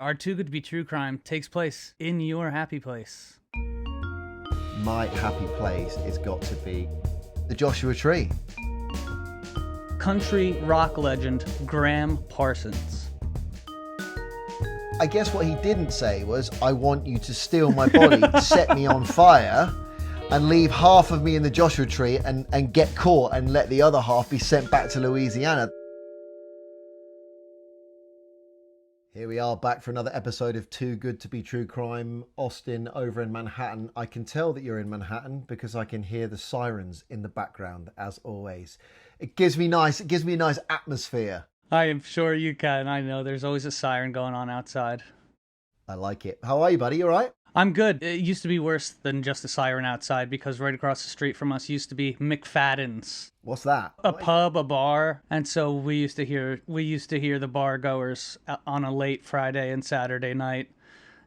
Our Too Good to Be True crime takes place in your happy place. My happy place has got to be the Joshua Tree. Country rock legend Gram Parsons. I guess what he didn't say was, I want you to steal my body, set me on fire, and leave half of me in the Joshua Tree and get caught and let the other half be sent back to Louisiana. Here we are back for another episode of Too Good to Be True Crime. Austin over in Manhattan. I can tell that you're in Manhattan because I can hear the sirens in the background as always. It gives me a nice atmosphere. I am sure you can. I know there's always a siren going on outside. I like it. How are you, buddy? You all right? I'm good. It used to be worse than just a siren outside because right across the street from us used to be McFadden's. What's that? A pub, a bar, and so we used to hear the bar goers on a late Friday and Saturday night,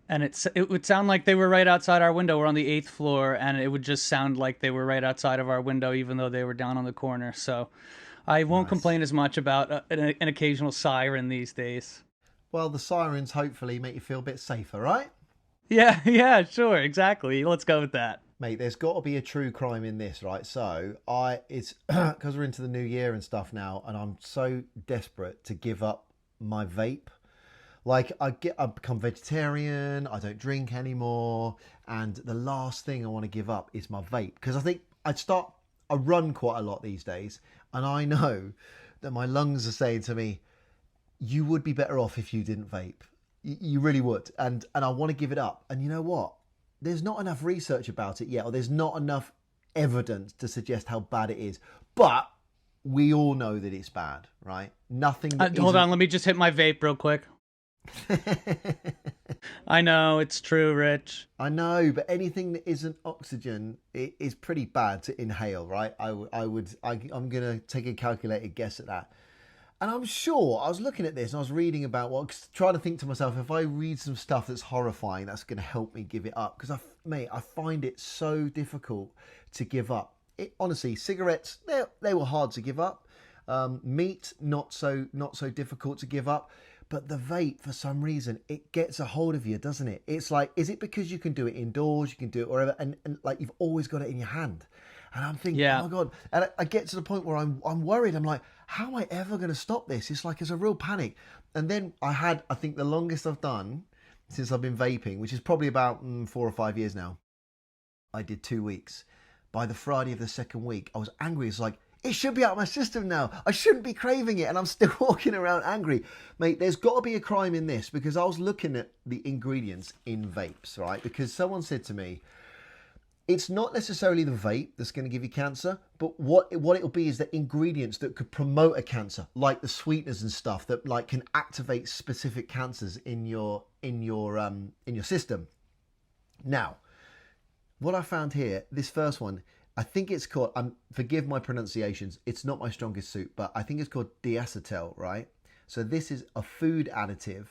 and it would sound like they were right outside our window. We're on the 8th floor, and it would just sound like they were right outside of our window, even though they were down on the corner. So, I won't complain as much about an occasional siren these days. Well, the sirens hopefully make you feel a bit safer, right? Yeah, sure, exactly. Let's go with that. Mate, there's got to be a true crime in this, right? So it's because we're into the new year and stuff now, and I'm so desperate to give up my vape. Like I've become vegetarian, I don't drink anymore, and the last thing I want to give up is my vape, because I think I run quite a lot these days, and I know that my lungs are saying to me, you would be better off if you didn't vape. You really would, and I want to give it up. And you know what? There's not enough research about it yet, or there's not enough evidence to suggest how bad it is. But we all know that it's bad, right? Nothing. Hold on, let me just hit my vape real quick. I know, it's true, Rich. I know, but anything that isn't oxygen is pretty bad to inhale, right? I'm going to take a calculated guess at that. And I'm sure, I was looking at this and I was reading about trying to think to myself, if I read some stuff that's horrifying, that's going to help me give it up. Because I find it so difficult to give up. Honestly, cigarettes, they were hard to give up. Meat, not so difficult to give up. But the vape, for some reason, it gets a hold of you, doesn't it? It's like, is it because you can do it indoors, you can do it wherever, and like you've always got it in your hand? And I'm thinking, Oh my God. And I get to the point where I'm worried. I'm like, how am I ever going to stop this? It's a real panic. And then I think the longest I've done since I've been vaping, which is probably about 4 or 5 years now, I did 2 weeks. By the Friday of the second week, I was angry. It's like, it should be out of my system now. I shouldn't be craving it. And I'm still walking around angry. Mate, there's got to be a crime in this, because I was looking at the ingredients in vapes, right? Because someone said to me, it's not necessarily the vape that's going to give you cancer, but what it'll be is the ingredients that could promote a cancer, like the sweeteners and stuff that like can activate specific cancers in your system. Now, what I found here, this first one, I think it's called, forgive my pronunciations, it's not my strongest suit, but I think it's called diacetyl, right? So this is a food additive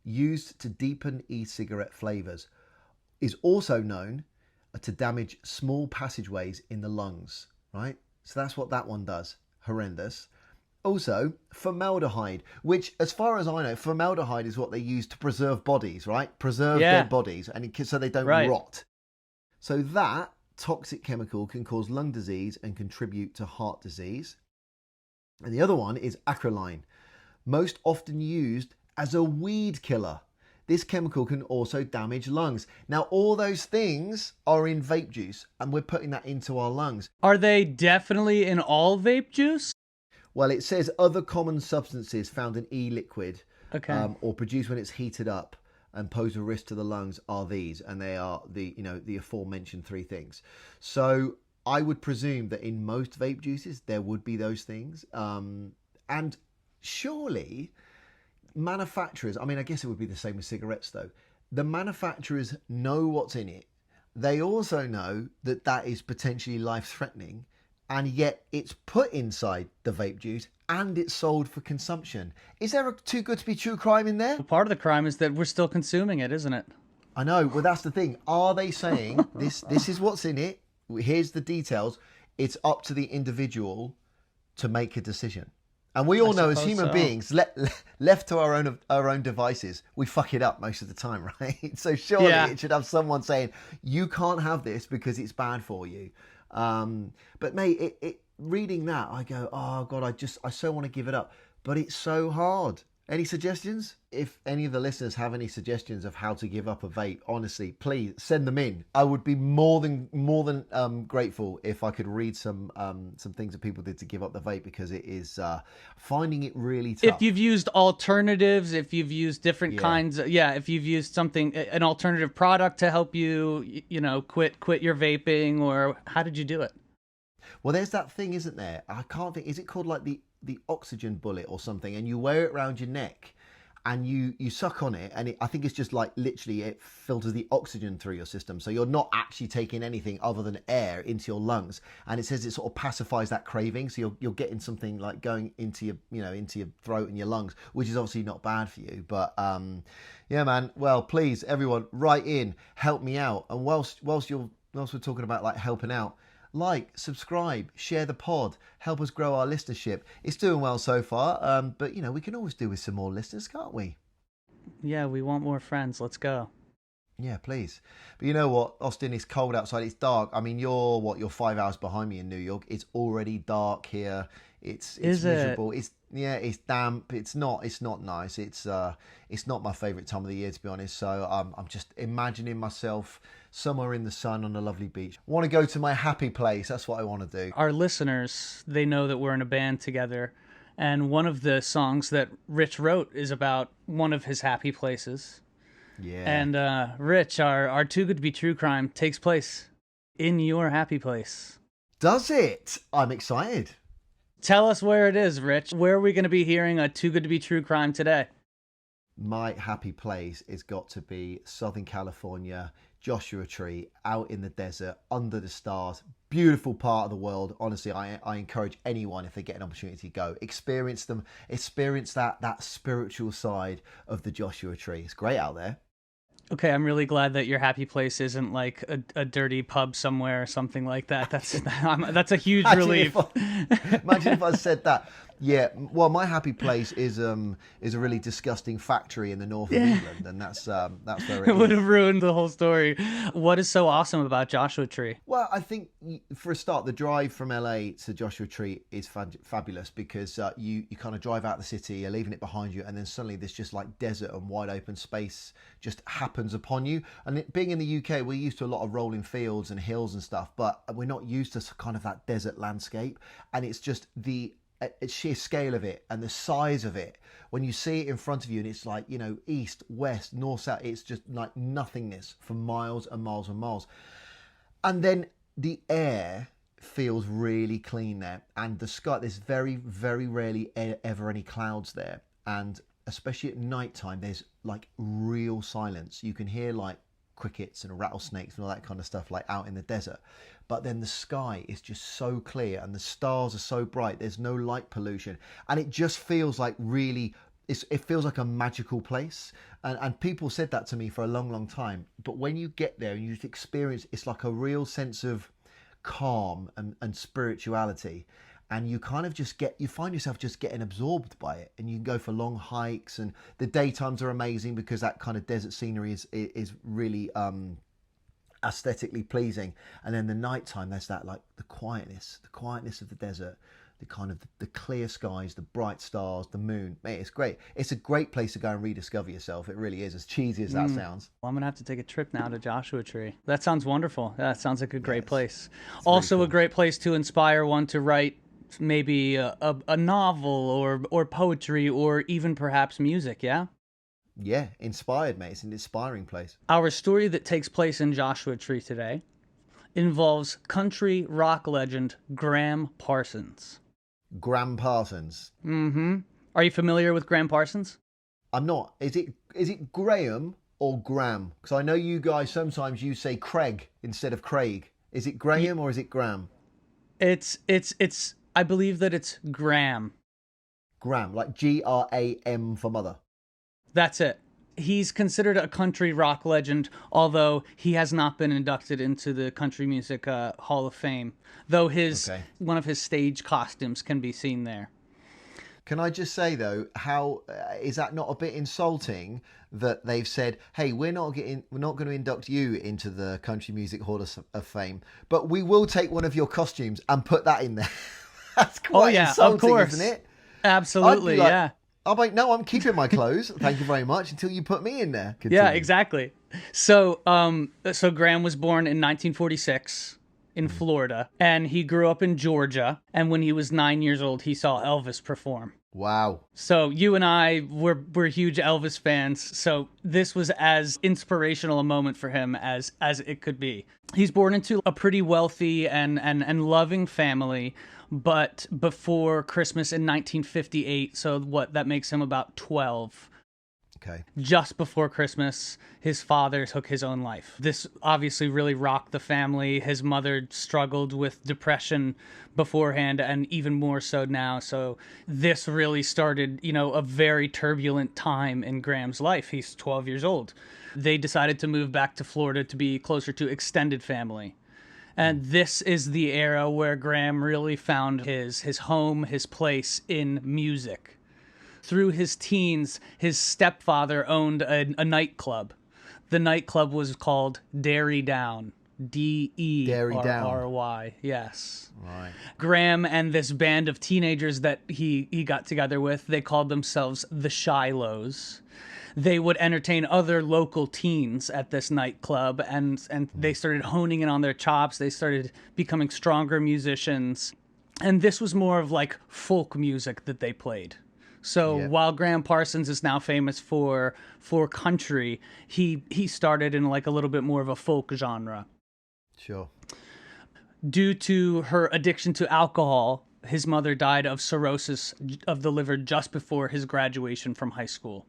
used to deepen e-cigarette flavors. Is also known to damage small passageways in the lungs, right? So that's what that one does. Horrendous. Also, formaldehyde, which, as far as I know, formaldehyde is what they use to preserve bodies, right? Preserve dead bodies, and so they don't rot. So that toxic chemical can cause lung disease and contribute to heart disease. And the other one is acrolein, most often used as a weed killer. This chemical can also damage lungs. Now, all those things are in vape juice, and we're putting that into our lungs. Are they definitely in all vape juice? Well, it says other common substances found in e-liquid or produced when it's heated up and pose a risk to the lungs are these, and they are the aforementioned 3 things. So I would presume that in most vape juices there would be those things, and surely manufacturers, I guess it would be the same with cigarettes though. The manufacturers know what's in it. They also know that that is potentially life-threatening, and yet it's put inside the vape juice and it's sold for consumption. Is there a too good to be true crime in there? Well, part of the crime is that we're still consuming it, isn't it? I know. Well, that's the thing. Are they saying this is what's in it? Here's the details. It's up to the individual to make a decision. And we I all know, as suppose human so. beings, left to our own devices, we fuck it up most of the time, right? So surely Yeah. it should have someone saying, "You can't have this because it's bad for you." But mate, reading that, I go, "Oh God, I so want to give it up, but it's so hard." Any suggestions? If any of the listeners have any suggestions of how to give up a vape, honestly, please send them in. I would be more than grateful if I could read some things that people did to give up the vape, because it is finding it really If you've tough. used alternatives, if you've used different Yeah. kinds, yeah, if you've used something, an alternative product to help you, quit your vaping, or how did you do it? Well, there's that thing, isn't there? I can't think. Is it called like the oxygen bullet or something? And you wear it around your neck, and you suck on it, and I think it's just like literally it filters the oxygen through your system, so you're not actually taking anything other than air into your lungs. And it says it sort of pacifies that craving, so you're getting something like going into your into your throat and your lungs, which is obviously not bad for you. But yeah, man. Well, please, everyone, write in, help me out. And whilst we're talking about like helping out, like, subscribe, share the pod, help us grow our listenership. It's doing well so far, but we can always do with some more listeners, can't we? Yeah, we want more friends. Let's go. Yeah, please. But you know what, Austin, it's cold outside. It's dark. I mean, you're 5 hours behind me in New York. It's already dark here. It's Is it? miserable. It's damp. It's not nice. It's not my favourite time of the year, to be honest. So I'm just imagining myself somewhere in the sun on a lovely beach. I want to go to my happy place. That's what I want to do. Our listeners, they know that we're in a band together. And one of the songs that Rich wrote is about one of his happy places. Yeah. And Rich, our Too Good to Be True crime takes place in your happy place. Does it? I'm excited. Tell us where it is, Rich. Where are we going to be hearing a Too Good to Be True crime today? My happy place has got to be Southern California, Joshua Tree, out in the desert, under the stars. Beautiful part of the world. Honestly, I encourage anyone, if they get an opportunity to go, experience that spiritual side of the Joshua Tree. It's great out there. Okay, I'm really glad that your happy place isn't like a dirty pub somewhere or something like that. That's a huge Imagine if relief. imagine if I said that. Yeah, well, my happy place is a really disgusting factory in the north of England, and that's where it It would is. have ruined the whole story. What is so awesome about Joshua Tree? Well, I think for a start, the drive from LA to Joshua Tree is fabulous, because you kind of drive out the city, you're leaving it behind you, and then suddenly there's just like desert and wide open space just happens upon you. And being in the UK, we're used to a lot of rolling fields and hills and stuff, but we're not used to kind of that desert landscape. And it's just the sheer scale of it and the size of it, when you see it in front of you, and it's like, east, west, north, south, it's just like nothingness for miles and miles and miles. And then the air feels really clean there, and the sky, there's very, very rarely ever any clouds there. And especially at night time, there's like real silence. You can hear like crickets and rattlesnakes and all that kind of stuff, like out in the desert. But then the sky is just so clear, and the stars are so bright, there's no light pollution, and it just feels like really, it feels like a magical place. And people said that to me for a long, long time. But when you get there and you just experience, it's like a real sense of calm and spirituality. And you kind of you find yourself just getting absorbed by it. And you can go for long hikes, and the daytimes are amazing because that kind of desert scenery is really aesthetically pleasing. And then the nighttime, there's that like the quietness of the desert, the kind of the clear skies, the bright stars, the moon. Mate, it's great. It's a great place to go and rediscover yourself. It really is, as cheesy as that sounds. Well, I'm gonna have to take a trip now to Joshua Tree. That sounds wonderful. That sounds like a Yeah, great place. it's really Also, a cool. great place to inspire one to write maybe a novel or poetry or even perhaps music. Yeah. Yeah, inspired, mate. It's an inspiring place. Our story that takes place in Joshua Tree today involves country rock legend Gram Parsons. Gram Parsons. Are you familiar with Gram Parsons? I'm not. Is it Graham or Graham? Because I know you guys sometimes you say Craig instead of Craig. Is it Graham or is it Graham? It's. I believe that it's Gram. Graham, like Gram for mother. That's it. He's considered a country rock legend, although he has not been inducted into the Country Music Hall of Fame. Though Okay. one of his stage costumes can be seen there. Can I just say though, how is that not a bit insulting that they've said, "Hey, we're not going to induct you into the Country Music Hall of Fame, but we will take one of your costumes and put that in there." That's Oh quite yeah, of insulting, isn't course. it? I'd be Absolutely, like, yeah. I'm like, no, I'm keeping my clothes. Thank you very much until you put me in there. Yeah, Continue. exactly. So Graham was born in 1946 in Florida, and he grew up in Georgia. And when he was 9 years old, he saw Elvis perform. Wow. So you and I were huge Elvis fans. So this was as inspirational a moment for him as it could be. He's born into a pretty wealthy and loving family, but before Christmas in 1958. So what that makes him about 12. Okay. Just before Christmas, his father took his own life. This obviously really rocked the family. His mother struggled with depression beforehand and even more so now. So this really started, a very turbulent time in Graham's life. He's 12 years old. They decided to move back to Florida to be closer to extended family. And this is the era where Graham really found his home, his place in music. Through his teens, his stepfather owned a nightclub. The nightclub was called Derry Down. Derry. Yes. Right. Graham and this band of teenagers that he got together with, they called themselves the Shilohs. They would entertain other local teens at this nightclub, and they started honing in on their chops. They started becoming stronger musicians. And this was more of like folk music that they played. So while Gram Parsons is now famous for country, he started in like a little bit more of a folk genre. Sure. Due to her addiction to alcohol, his mother died of cirrhosis of the liver just before his graduation from high school.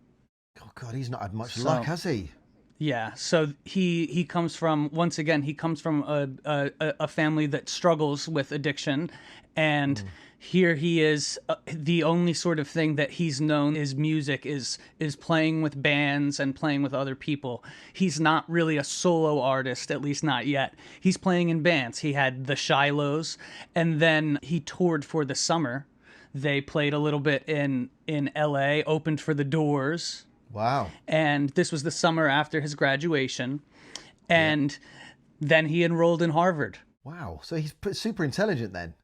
Oh God, he's not had much luck, has he? Yeah, so he comes from, once again, he comes from a family that struggles with addiction, and here he is, the only sort of thing that he's known is music, is playing with bands and playing with other people. He's not really a solo artist, at least not yet. He's playing in bands. He had the Shilohs, and then he toured for the summer. They played a little bit in LA, opened for the Doors. Wow. And this was the summer after his graduation. And then he enrolled in Harvard. Wow. So he's super intelligent then.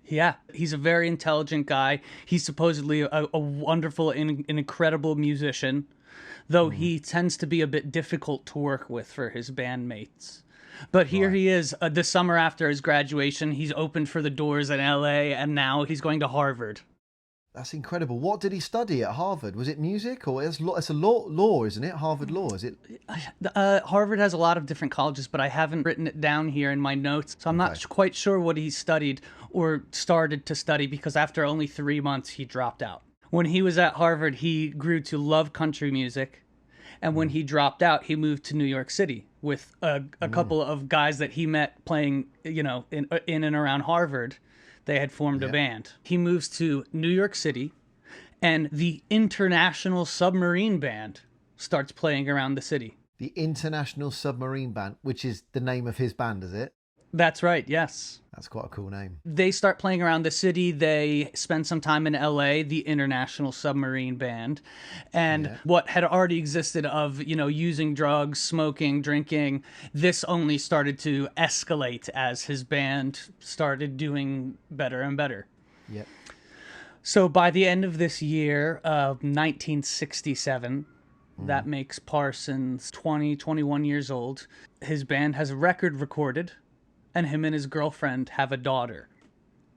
Yeah, he's a very intelligent guy. He's supposedly a wonderful and an incredible musician, though he tends to be a bit difficult to work with for his bandmates. But here he is, the summer after his graduation. He's opened for the Doors in LA, and now he's going to Harvard. That's incredible. What did he study at Harvard? Was it music or it's a law, isn't it? Harvard Law, is it? Harvard has a lot of different colleges, but I haven't written it down here in my notes. So I'm not quite sure what he studied or started to study, because after only 3 months, he dropped out. When he was at Harvard, he grew to love country music. And when he dropped out, he moved to New York City with a couple of guys that he met playing, in and around Harvard. They had formed a band. He moves to New York City, and the International Submarine Band starts playing around the city. The International Submarine Band, which is the name of his band, is it? That's right, yes. That's quite a cool name. They start playing around the city. They spend some time in LA, the International Submarine Band. And what had already existed of, using drugs, smoking, drinking, this only started to escalate as his band started doing better and better. Yep. So by the end of this year of 1967, that makes Parsons 21 years old. His band has a record recorded, and him and his girlfriend have a daughter.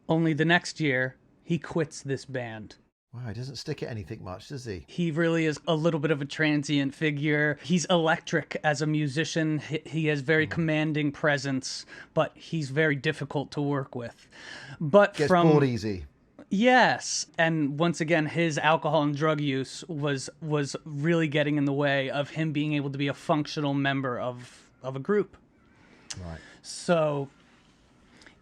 Only the next year, he quits this band. Wow, he doesn't stick at anything much, does he? He really is a little bit of a transient figure. He's electric as a musician. He has very commanding presence, but he's very difficult to work with. But Gets bored easy. Yes, and once again, his alcohol and drug use was really getting in the way of him being able to be a functional member of a group. Right. So,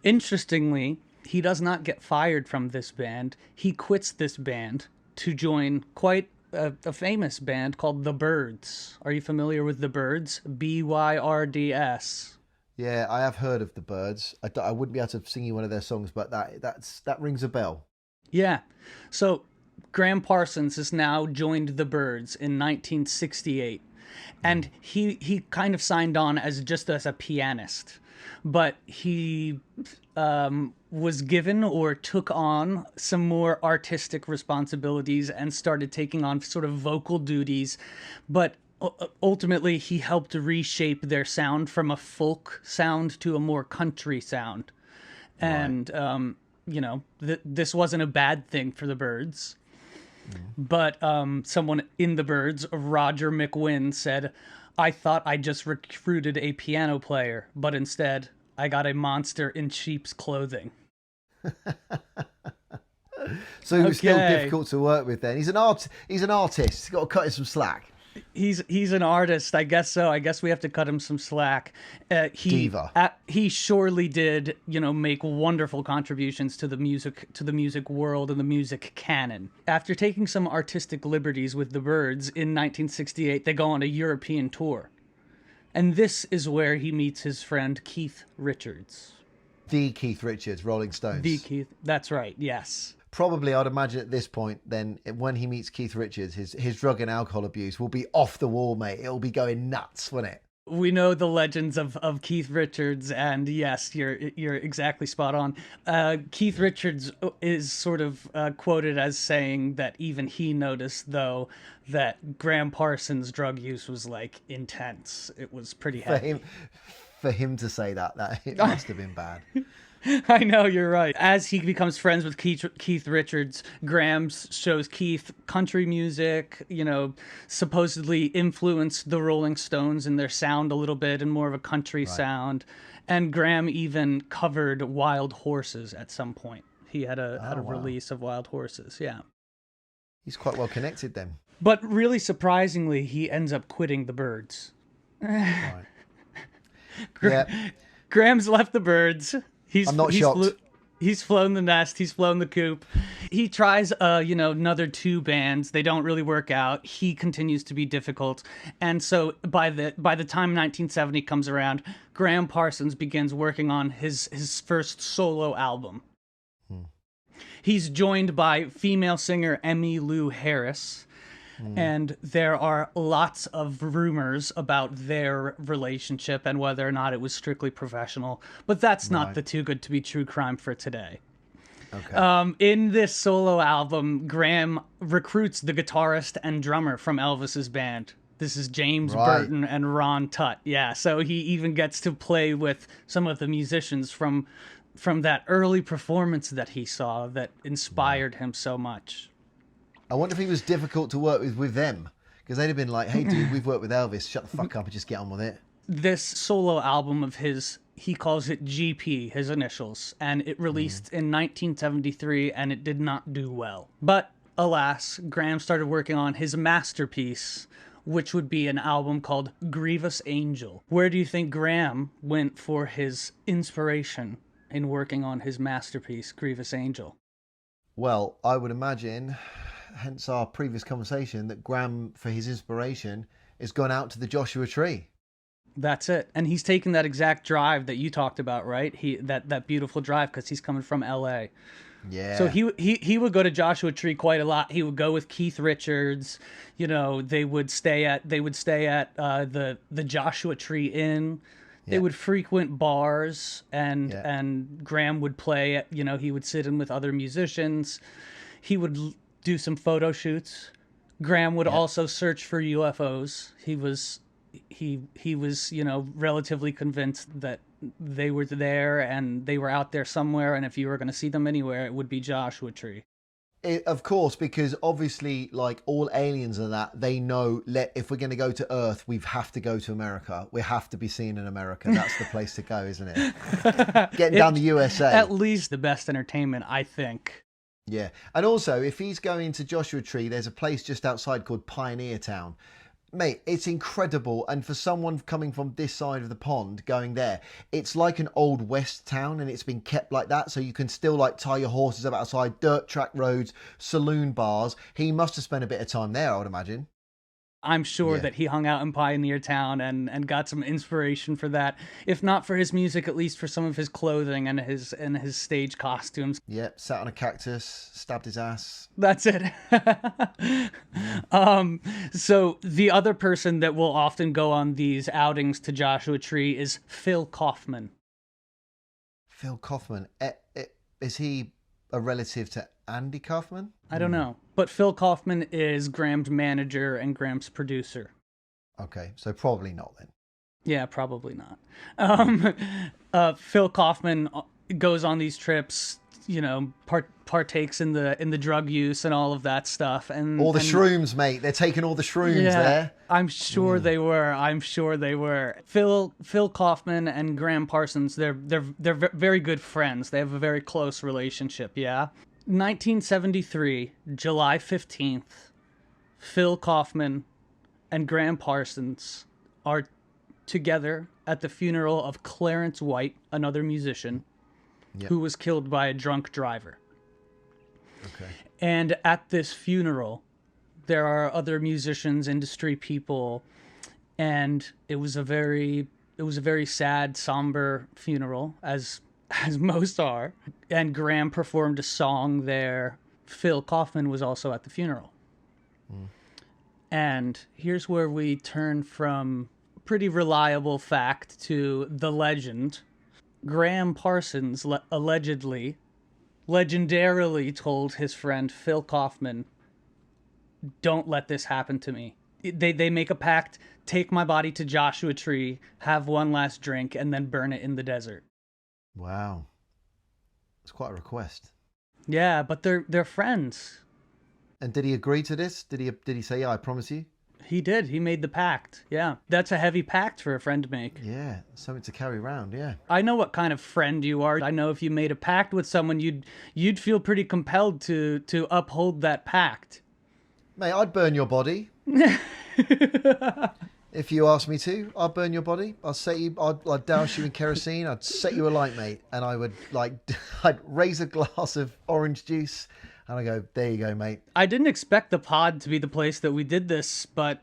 interestingly, he does not get fired from this band. He quits this band to join quite a famous band called The Byrds. Are you familiar with The Byrds? Byrds. Yeah, I have heard of The Byrds. I wouldn't be able to sing you one of their songs, but that rings a bell. Yeah. So Gram Parsons has now joined the Byrds in 1968, and he kind of signed on as a pianist, but he was given or took on some more artistic responsibilities and started taking on sort of vocal duties, but ultimately he helped reshape their sound from a folk sound to a more country sound. And this wasn't a bad thing for the Byrds. But someone in the Byrds, Roger McWynn, said, "I thought I just recruited a piano player, but instead I got a monster in sheep's clothing." So he was still difficult to work with then. He's an artist. He's got to cut him some slack. He's an artist, I guess so. I guess we have to cut him some slack. Diva. He surely did, make wonderful contributions to the music world and the music canon. After taking some artistic liberties with the Byrds in 1968, they go on a European tour. And this is where he meets his friend Keith Richards. The Keith Richards, Rolling Stones. The Keith, that's right, yes. Probably, I'd imagine at this point, then, when he meets Keith Richards, his drug and alcohol abuse will be off the wall, mate. It'll be going nuts, won't it? We know the legends of Keith Richards, and yes, you're exactly spot on. Keith Richards is sort of quoted as saying that even he noticed, though, that Gram Parsons' drug use was like intense. It was pretty heavy. For him to say that it must have been bad. I know, you're right. As he becomes friends with Keith Richards, Gram shows Keith country music, supposedly influenced the Rolling Stones in their sound a little bit and more of a country sound. And Gram even covered Wild Horses at some point. He had a release of Wild Horses, yeah. He's quite well connected then. But really surprisingly, he ends up quitting the Byrds. Right. Gram's left the Byrds. I'm not shocked. He's flown the nest. He's flown the coop. He tries, another two bands. They don't really work out. He continues to be difficult. And so by the time 1970 comes around, Gram Parsons begins working on his first solo album. He's joined by female singer Emmylou Harris. And there are lots of rumors about their relationship and whether or not it was strictly professional. But that's not the too good to be true crime for today. Okay. In this solo album, Gram recruits the guitarist and drummer from Elvis's band. This is James Burton and Ron Tutt. Yeah, so he even gets to play with some of the musicians from that early performance that he saw that inspired him so much. I wonder if he was difficult to work with them, because they'd have been like, "Hey, dude, we've worked with Elvis. Shut the fuck up and just get on with it." This solo album of his, he calls it GP, his initials, and it released in 1973, and it did not do well. But alas, Gram started working on his masterpiece, which would be an album called Grievous Angel. Where do you think Gram went for his inspiration in working on his masterpiece, Grievous Angel? Well, I would imagine, hence our previous conversation, that Gram, for his inspiration, has gone out to the Joshua Tree. That's it. And he's taken that exact drive that you talked about, right? That beautiful drive, because he's coming from LA. Yeah. So he would go to Joshua Tree quite a lot. He would go with Keith Richards. They would stay at the Joshua Tree Inn. They would frequent bars, and Gram would play. He would sit in with other musicians. He would do some photo shoots. Gram would also search for UFOs. He was relatively convinced that they were there and they were out there somewhere, and if you were going to see them anywhere, it would be Joshua Tree. Of course, because obviously, like all aliens and that, they know if we're going to go to Earth, we have to go to America. We have to be seen in America. That's the place to go, isn't it? Getting down the USA. At least the best entertainment, I think. Yeah. And also, if he's going to Joshua Tree, there's a place just outside called Pioneer Town. Mate, it's incredible. And for someone coming from this side of the pond going there, it's like an old West town, and it's been kept like that. So you can still tie your horses up outside, dirt track roads, saloon bars. He must have spent a bit of time there, I would imagine. I'm sure Yeah. that he hung out in Pioneer Town and got some inspiration for that. If not for his music, at least for some of his clothing and his stage costumes. Yeah, sat on a cactus, stabbed his ass. That's it. Yeah. So the other person that will often go on these outings to Joshua Tree is Phil Kaufman. Phil Kaufman. Is he a relative to Andy Kaufman? I don't know. But Phil Kaufman is Graham's manager and Graham's producer. Okay, so probably not then. Yeah, probably not. Phil Kaufman goes on these trips, partakes in the drug use and all of that stuff. And All the shrooms, mate. They're taking all the shrooms there. I'm sure they were. I'm sure they were. Phil Kaufman and Gram Parsons, they're very good friends. They have a very close relationship, yeah. 1973, July 15th, Phil Kaufman and Gram Parsons are together at the funeral of Clarence White, another musician, who was killed by a drunk driver. Okay. And at this funeral, there are other musicians, industry people, and it was a very sad, somber funeral, as most are. And Graham performed a song there. Phil Kaufman was also at the funeral. And here's where we turn from pretty reliable fact to the legend. Gram Parsons legendarily told his friend Phil Kaufman, "Don't let this happen to me." They make a pact: take my body to Joshua Tree, have one last drink, and then burn it in the desert. Wow. It's quite a request. Yeah, but they're friends. And did he agree to this? Did he say, "Yeah, I promise you"? He did. He made the pact. Yeah, that's a heavy pact for a friend to make. Yeah, something to carry around. Yeah. I know what kind of friend you are. I know if you made a pact with someone, you'd feel pretty compelled to uphold that pact. Mate, I'd burn your body. If you asked me to, I'd burn your body. I'd douse you in kerosene. I'd set you alight, mate. And I would I'd raise a glass of orange juice and I go, "There you go, mate." I didn't expect the pod to be the place that we did this, but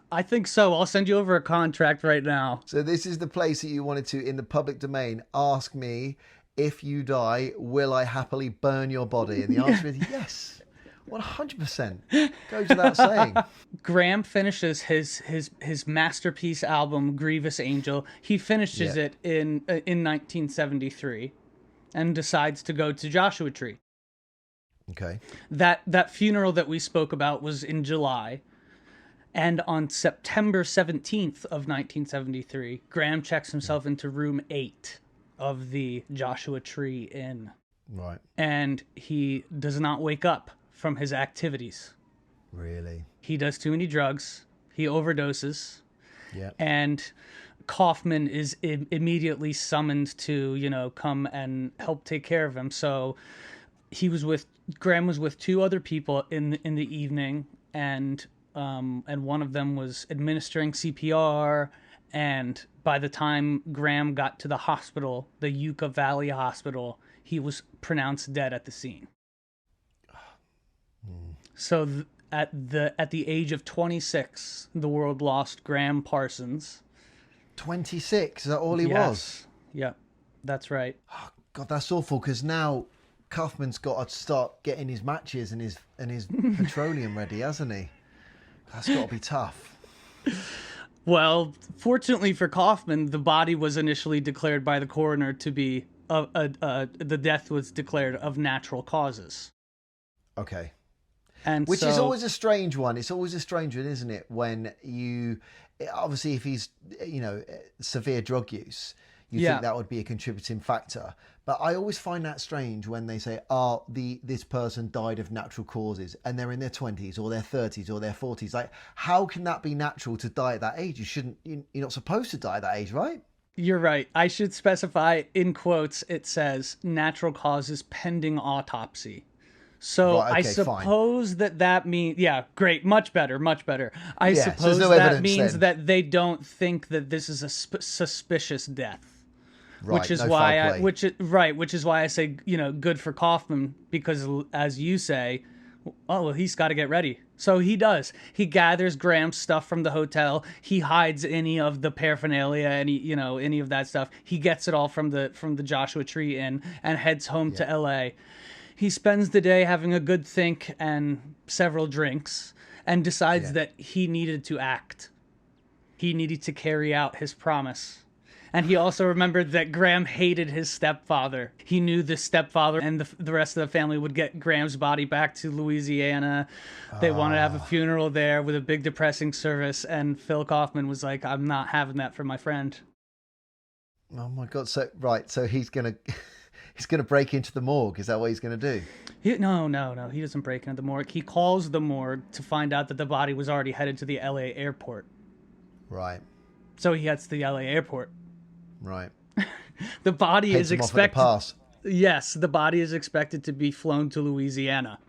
I think so. I'll send you over a contract right now. So this is the place that you wanted to, in the public domain, ask me, if you die, will I happily burn your body? And the answer is yes. 100%. Goes without saying. Graham finishes his masterpiece album, Grievous Angel. He finishes it in 1973 and decides to go to Joshua Tree. Okay. That funeral that we spoke about was in July. And on September 17th of 1973, Graham checks himself into room 8 of the Joshua Tree Inn. Right. And he does not wake up from his activities. Really? He does too many drugs. He overdoses. Yeah. And Kaufman is immediately summoned to, come and help take care of him. So Graham was with 2 other people in the evening, and one of them was administering CPR. And by the time Graham got to the hospital, the Yucca Valley Hospital, he was pronounced dead at the scene. So at the age of 26, the world lost Gram Parsons. 26? Is that all he was? Yeah, that's right. Oh, God, that's awful, because now Kaufman's got to start getting his matches and his petroleum ready, hasn't he? That's got to be tough. Well, fortunately for Kaufman, the body was initially declared by the coroner to be the death was declared of natural causes. Okay. Which is always a strange one. It's always a strange one, isn't it? When obviously if he's, severe drug use, you think that would be a contributing factor. But I always find that strange when they say, this person died of natural causes, and they're in their 20s or their 30s or their 40s. Like, how can that be natural to die at that age? You're not supposed to die at that age, right? You're right. I should specify, in quotes, it says natural causes pending autopsy. So right, okay, I suppose fine. that means, yeah, great, much better. I suppose so that means then that they don't think that this is a suspicious death, right, which is why which is why I say, good for Kaufman, because as you say, well, he's got to get ready. So he does. He gathers Graham's stuff from the hotel. He hides any of the paraphernalia, any of that stuff. He gets it all from the Joshua Tree Inn and heads home Yeah. to L.A. He spends the day having a good think and several drinks, and decides Yeah. that he needed to act. He needed to carry out his promise. And he also remembered that Graham hated his stepfather. He knew the stepfather and the rest of the family would get Graham's body back to Louisiana. They wanted to have a funeral there with a big depressing service. And Phil Kaufman was like, I'm not having that for my friend. Oh my God. So he's going to he's going to break into the morgue. Is that what he's going to do? No. He doesn't break into the morgue. He calls the morgue to find out that the body was already headed to the LA airport. Right. So he heads to the LA airport. Right. The body Heads is him off at the expected. pass. Yes, the body is expected to be flown to Louisiana.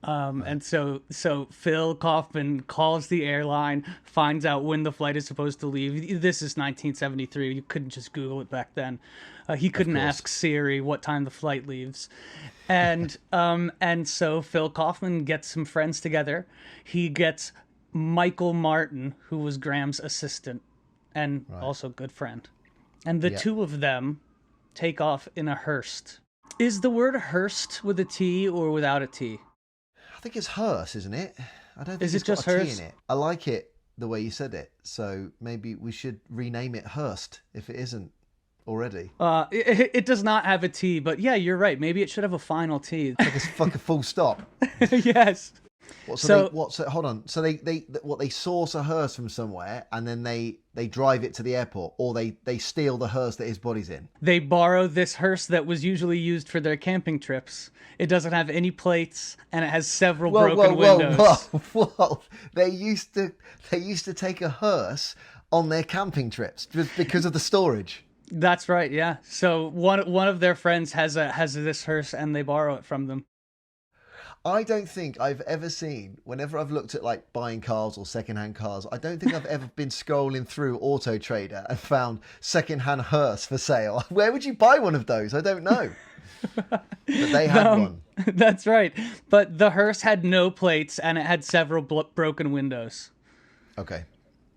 And so Phil Kaufman calls the airline, finds out when the flight is supposed to leave. This is 1973. You couldn't just Google it back then. He couldn't ask Siri what time the flight leaves. And so Phil Kaufman gets some friends together. He gets Michael Martin, who was Graham's assistant and also good friend. And the two of them take off in a hearse. Is the word hearse with a T or without a T? I think it's hearse, isn't it? I don't think Is it's it got just a T hearse? in it. I like it the way you said it. So maybe we should rename it Hearst if it isn't already. It does not have a T, but yeah, you're right. Maybe it should have a final T. Like it's fuck a full stop. Yes. Hold on. So they source a hearse from somewhere and then they drive it to the airport, or they steal the hearse that his body's in. They borrow this hearse that was usually used for their camping trips. It doesn't have any plates and it has several broken windows. Whoa. They used to take a hearse on their camping trips just because of the storage. That's right, yeah. So one of their friends has this hearse and they borrow it from them. I don't think I've ever seen, whenever I've looked at like buying cars or secondhand cars, I don't think I've ever been scrolling through Auto Trader and found secondhand hearse for sale. Where would you buy one of those? I don't know. But they had one. That's right. But the hearse had no plates and it had several broken windows. Okay.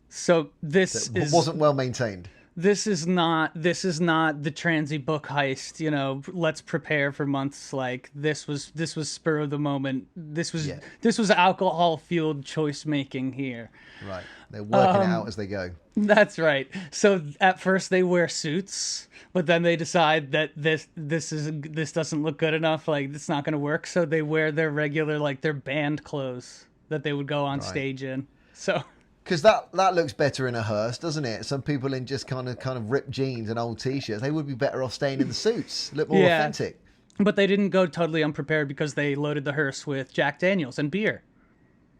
So Wasn't well maintained. This is not the transy book heist, let's prepare for months. Like this was spur of the moment. This was alcohol fueled choice making here. Right. They're working it out as they go. That's right. So at first they wear suits, but then they decide that this doesn't look good enough, like it's not going to work, so they wear their regular, like their band clothes that they would go on stage in. So because that looks better in a hearse, doesn't it? Some people in just kind of ripped jeans and old t-shirts, they would be better off staying in the suits. Look more authentic. But they didn't go totally unprepared because they loaded the hearse with Jack Daniels and beer.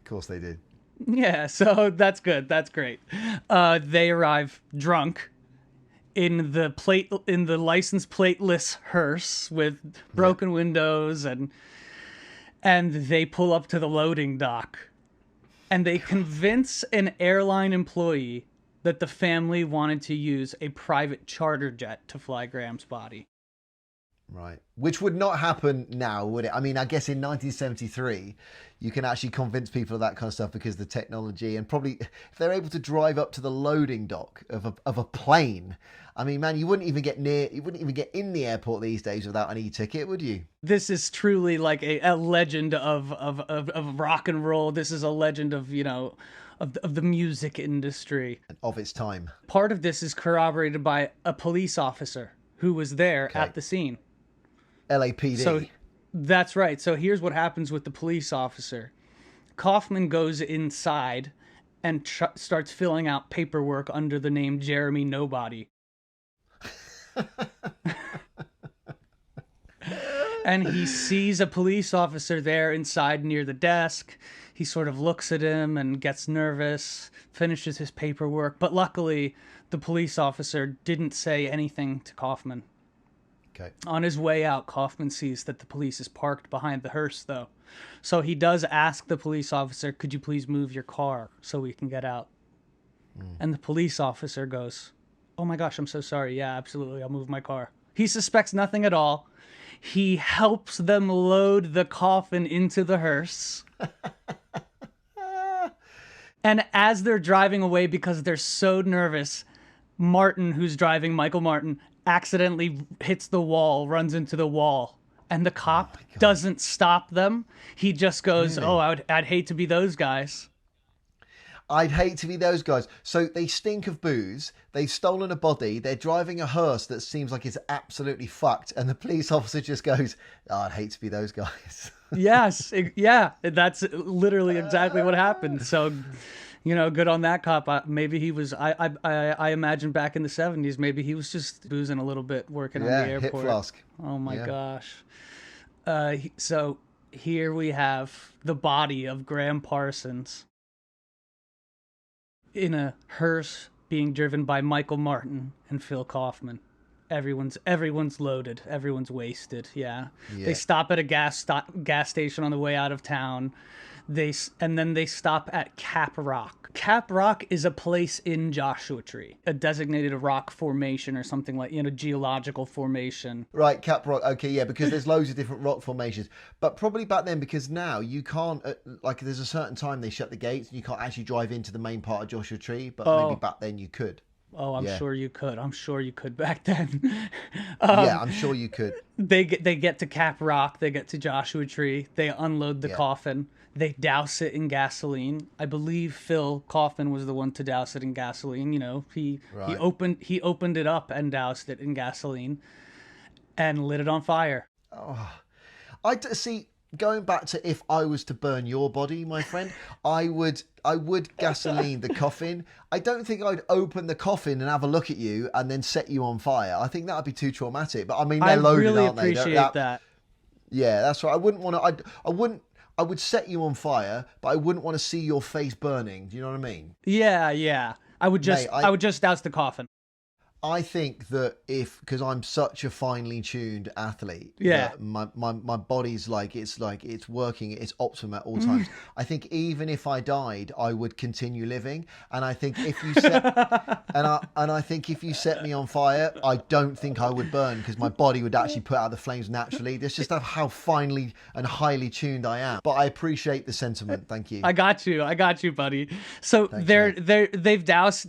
Of course they did. Yeah, so that's good. That's great. They arrive drunk in the license plateless hearse with broken windows, and they pull up to the loading dock. And they convince an airline employee that the family wanted to use a private charter jet to fly Graham's body. Right. Which would not happen now, would it? I mean, I guess in 1973, you can actually convince people of that kind of stuff because of the technology, and probably if they're able to drive up to the loading dock of a plane. I mean, man, you wouldn't even get in the airport these days without an e-ticket, would you? This is truly like a legend of rock and roll. This is a legend of the music industry. Of its time. Part of this is corroborated by a police officer who was there at the scene. LAPD. So that's right. So here's what happens with the police officer. Kaufman goes inside and starts filling out paperwork under the name Jeremy Nobody. And he sees a police officer there inside near the desk. He sort of looks at him and gets nervous, finishes his paperwork. But luckily, the police officer didn't say anything to Kaufman. Okay. On his way out, Kaufman sees that the police is parked behind the hearse, though. So he does ask the police officer, could you please move your car so we can get out? And the police officer goes, oh my gosh, I'm so sorry. Yeah, absolutely. I'll move my car. He suspects nothing at all. He helps them load the coffin into the hearse. And as they're driving away because they're so nervous, Martin, who's driving, Michael Martin, accidentally hits the wall, runs into the wall. And the Oh cop my God. doesn't stop them. He just goes, "Oh, Really? I'd hate to be those guys." I'd hate to be those guys. So they stink of booze. They've stolen a body. They're driving a hearse that seems like it's absolutely fucked. And the police officer just goes, oh, I'd hate to be those guys. Yes, yeah, that's literally exactly what happened. So, good on that cop. Maybe he was. I imagine back in the '70s, maybe he was just boozing a little bit, working on the Yeah, hip airport. flask. Oh my Yeah. gosh. So here we have the body of Gram Parsons in a hearse being driven by Michael Martin and Phil Kaufman. Everyone's loaded. Everyone's wasted. Yeah. Yeah. They stop at a gas station on the way out of town. And then they stop at Cap Rock. Cap Rock is a place in Joshua Tree, a designated rock formation or something like, geological formation. Right, Cap Rock. Okay, yeah, because there's loads of different rock formations. But probably back then, because now you can't, there's a certain time they shut the gates and you can't actually drive into the main part of Joshua Tree. But maybe back then you could. Oh, I'm sure you could. I'm sure you could back then. Yeah, I'm sure you could. They get to Cap Rock. They get to Joshua Tree. They unload the coffin. They douse it in gasoline. I believe Phil Kaufman was the one to douse it in gasoline. He opened it up and doused it in gasoline, and lit it on fire. See. Going back to if I was to burn your body, my friend, I would gasoline the coffin. I don't think I'd open the coffin and have a look at you and then set you on fire. I think that would be too traumatic. But I mean, they're loaded, really aren't they? appreciate that. Yeah, that's right. I wouldn't want to. I wouldn't. I would set you on fire, but I wouldn't want to see your face burning. Do you know what I mean? Yeah. I would just douse the coffin. I think that because I'm such a finely tuned athlete, Yeah, that my body's it's working at its optimum at all times. I think even if I died, I would continue living. And I think if you set I think if you set me on fire, I don't think I would burn because my body would actually put out the flames naturally. That's just how finely and highly tuned I am. But I appreciate the sentiment. Thank you. I got you, buddy. So Thanks,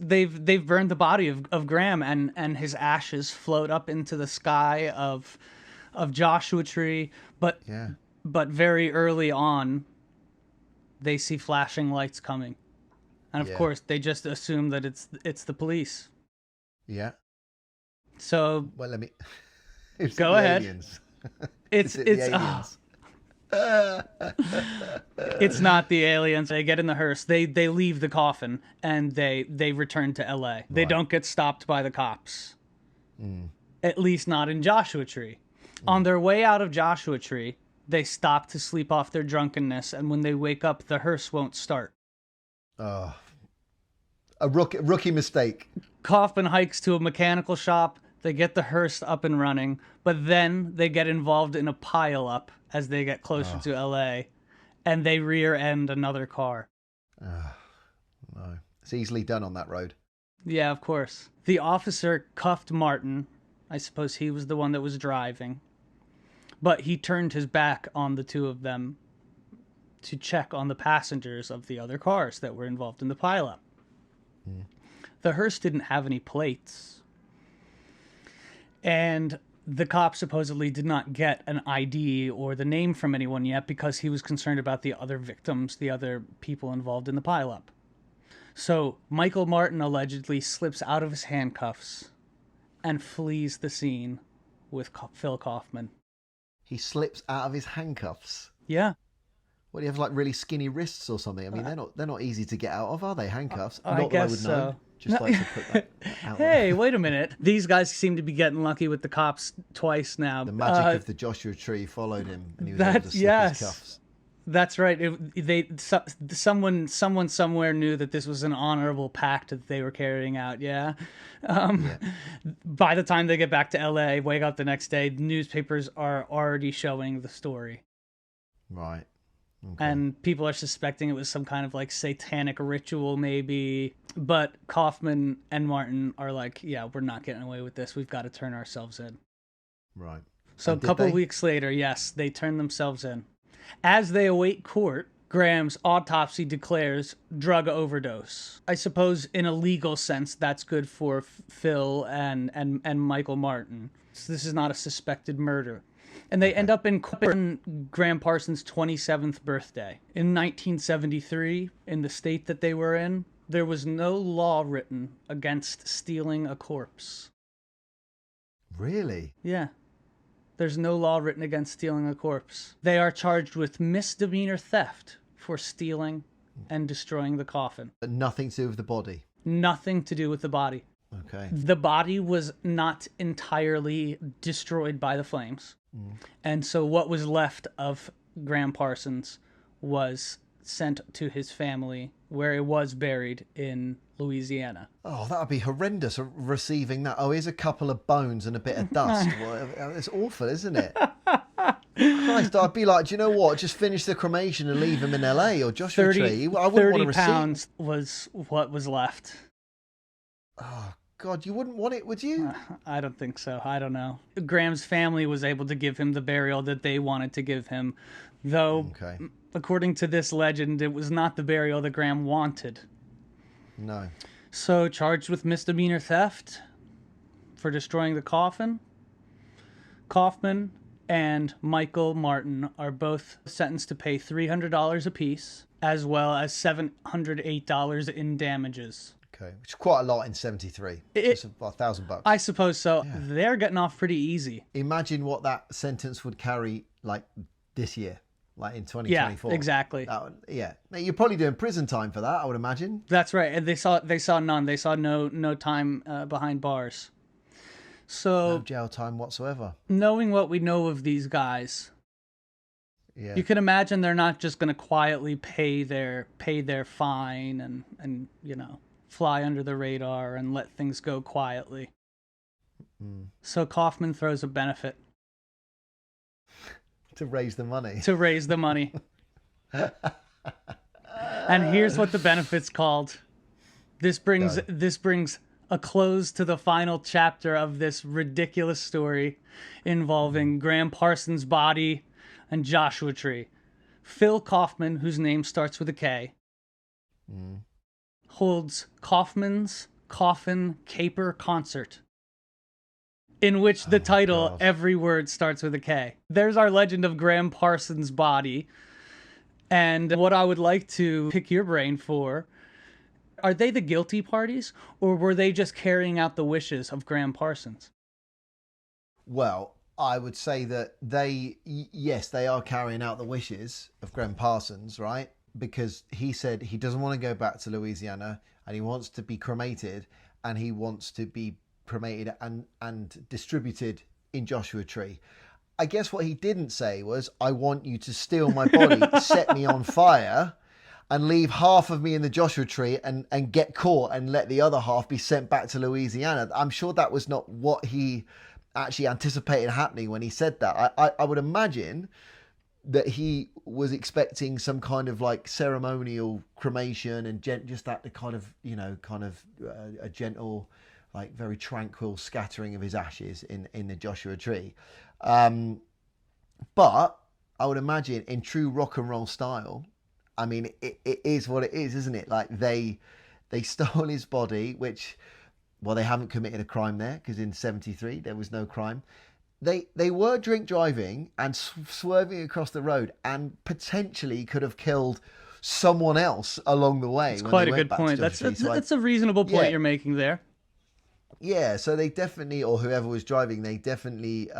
they've burned the body of Graham, and his ashes float up into the sky of Joshua Tree, but very early on they see flashing lights coming, and of course they just assume that it's the police. Yeah. So let me go ahead. Aliens? It's aliens? It's not the aliens. They get in the hearse. They leave the coffin and they return to LA. They don't get stopped by the cops. At least not in Joshua Tree. On their way out of Joshua Tree, they stop to sleep off their drunkenness, and when they wake up, the hearse won't start. Oh, a rookie mistake. Kaufman hikes to a mechanical shop. They get the hearse up and running, but then they get involved in a pile-up as they get closer to LA, and they rear-end another car. No. It's easily done on that road. Yeah, of course. The officer cuffed Martin. I suppose he was the one that was driving. But he turned his back on the two of them to check on the passengers of the other cars that were involved in the pileup. The hearse didn't have any plates. And the cop supposedly did not get an ID or the name from anyone yet because he was concerned about the other victims, the other people involved in the pileup. So Michael Martin allegedly slips out of his handcuffs and flees the scene with Phil Kaufman. He slips out of his handcuffs. Yeah. What, do you have really skinny wrists or something? I mean, they're not easy to get out of, are they? Handcuffs? I Not guess that I would know. so. Just like to put that out Hey, there. wait a minute. These guys seem to be getting lucky with the cops twice now. The magic of the Joshua Tree followed him, and he was able to slip his cuffs. That's right. Someone somewhere knew that this was an honorable pact that they were carrying out. Yeah. By the time they get back to LA, wake up the next day, newspapers are already showing the story. Right. Okay. And people are suspecting it was some kind of satanic ritual, maybe. But Kaufman and Martin are like, yeah, we're not getting away with this. We've got to turn ourselves in. Right. So a couple weeks later, yes, they turn themselves in. As they await court, Graham's autopsy declares drug overdose. I suppose in a legal sense that's good for Phil and Michael Martin. So this is not a suspected murder. And they end up in court on Gram Parsons' 27th birthday. In 1973, in the state that they were in, there was no law written against stealing a corpse. Really? Yeah. There's no law written against stealing a corpse. They are charged with misdemeanor theft for stealing and destroying the coffin. But nothing to do with the body? Nothing to do with the body. Okay. The body was not entirely destroyed by the flames. And so what was left of Gram Parsons was sent to his family, where it was buried in Louisiana. Oh, that would be horrendous, receiving that. Oh, here's a couple of bones and a bit of dust. Well, it's awful, isn't it? Christ, I'd be like, do you know what? Just finish the cremation and leave him in LA or Joshua Tree. I wouldn't want to receive. 30 pounds was what was left. Oh, God, you wouldn't want it, would you? I don't think so. I don't know. Graham's family was able to give him the burial that they wanted to give him, though, according to this legend, it was not the burial that Graham wanted. No. So, charged with misdemeanor theft for destroying the coffin, Kaufman and Michael Martin are both sentenced to pay $300 apiece, as well as $708 in damages. Okay, which is quite a lot in 73. It's about $1,000. I suppose so. Yeah. They're getting off pretty easy. Imagine what that sentence would carry, like, this year, like in 2024. Yeah, exactly. Yeah, you're probably doing prison time for that, I would imagine. That's right. And they saw none. They saw no time behind bars. So no jail time whatsoever. Knowing what we know of these guys, you can imagine they're not just going to quietly pay their fine and fly under the radar and let things go quietly. So Kaufman throws a benefit. To raise the money. And here's what the benefit's called. This brings a close to the final chapter of this ridiculous story involving Gram Parsons Body and Joshua Tree. Phil Kaufman, whose name starts with a K, holds Kaufman's Coffin Caper Concert, in which the title, every word starts with a K. There's our legend of Gram Parsons Body. And what I would like to pick your brain for, are they the guilty parties, or were they just carrying out the wishes of Gram Parsons? Well, I would say that they are carrying out the wishes of Gram Parsons, right? Because he said he doesn't want to go back to Louisiana and he wants to be cremated, and he wants to be cremated and distributed in Joshua Tree. I guess what he didn't say was, I want you to steal my body, set me on fire, and leave half of me in the Joshua Tree and get caught and let the other half be sent back to Louisiana. I'm sure that was not what he actually anticipated happening when he said that. I would imagine that he was expecting some kind of like ceremonial cremation and just that kind of a gentle, like very tranquil scattering of his ashes in the Joshua Tree. But I would imagine in true rock and roll style, I mean, it is what it is, isn't it? Like they stole his body, which, well, they haven't committed a crime there because in 73 there was no crime. They were drink driving and swerving across the road and potentially could have killed someone else along the way. That's quite a good point. That's a reasonable point you're making there. Yeah, so they definitely, or whoever was driving, they definitely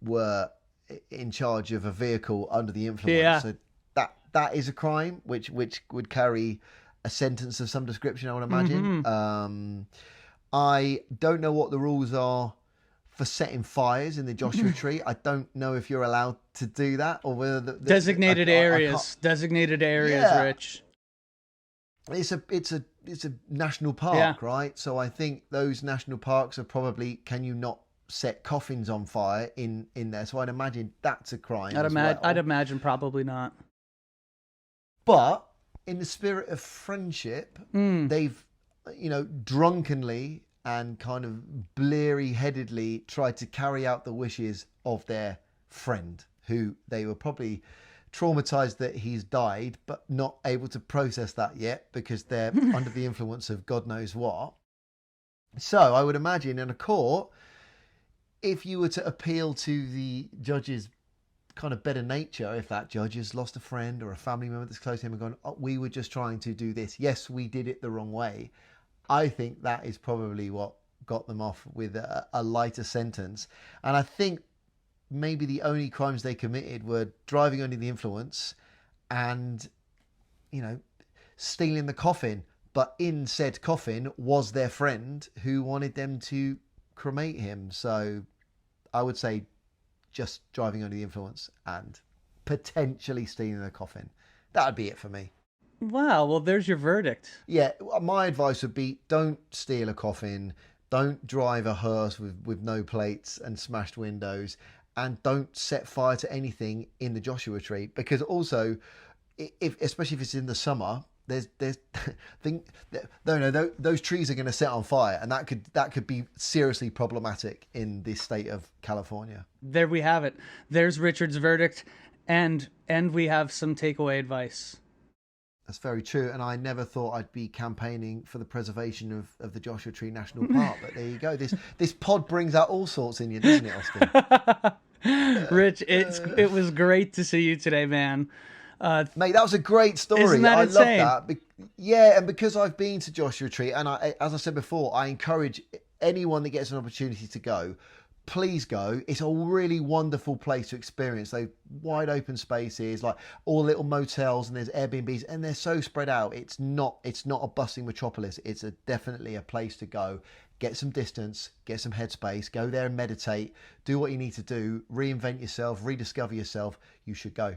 were in charge of a vehicle under the influence. Yeah. So that is a crime, which would carry a sentence of some description, I would imagine. Mm-hmm. I don't know what the rules are for setting fires in the Joshua Tree. I don't know if you're allowed to do that, or whether designated areas, yeah. Rich. It's a national park, right? So I think those national parks are probably, can you not set coffins on fire in there? So I'd imagine that's a crime. I'd imagine probably not. But in the spirit of friendship, they've, drunkenly and kind of bleary-headedly tried to carry out the wishes of their friend, who they were probably traumatized that he's died, but not able to process that yet because they're under the influence of God knows what. So I would imagine in a court, if you were to appeal to the judge's kind of better nature, if that judge has lost a friend or a family member that's close to him and gone, oh, we were just trying to do this. Yes, we did it the wrong way. I think that is probably what got them off with a lighter sentence. And I think maybe the only crimes they committed were driving under the influence and, stealing the coffin. But in said coffin was their friend who wanted them to cremate him. So I would say just driving under the influence and potentially stealing the coffin. That would be it for me. Wow, well, there's your verdict. Yeah, my advice would be don't steal a coffin, don't drive a hearse with no plates and smashed windows, and don't set fire to anything in the Joshua Tree. Because also, especially if it's in the summer, there's those trees are going to set on fire, and that could be seriously problematic in this state of California. There we have it. There's Richard's verdict, and we have some takeaway advice. That's very true, and I never thought I'd be campaigning for the preservation of the Joshua Tree National Park, but there you go. This pod brings out all sorts in you, doesn't it, Austin? Rich, it was great to see you today, man. Mate, that was a great story. Isn't that insane? Love that. Yeah, and because I've been to Joshua Tree, and as I said before, I encourage anyone that gets an opportunity to go, please go. It's a really wonderful place to experience. Those wide open spaces, like all little motels, and there's Airbnbs, and they're so spread out. It's not a bustling metropolis. It's definitely a place to go. Get some distance, get some headspace, go there and meditate, do what you need to do, reinvent yourself, rediscover yourself. You should go.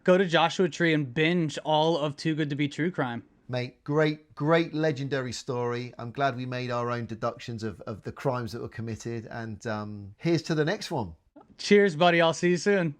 Go to Joshua Tree and binge all of Too Good to Be True Crime. Mate, great legendary story. I'm glad we made our own deductions of the crimes that were committed. And here's to the next one. Cheers, buddy. I'll see you soon.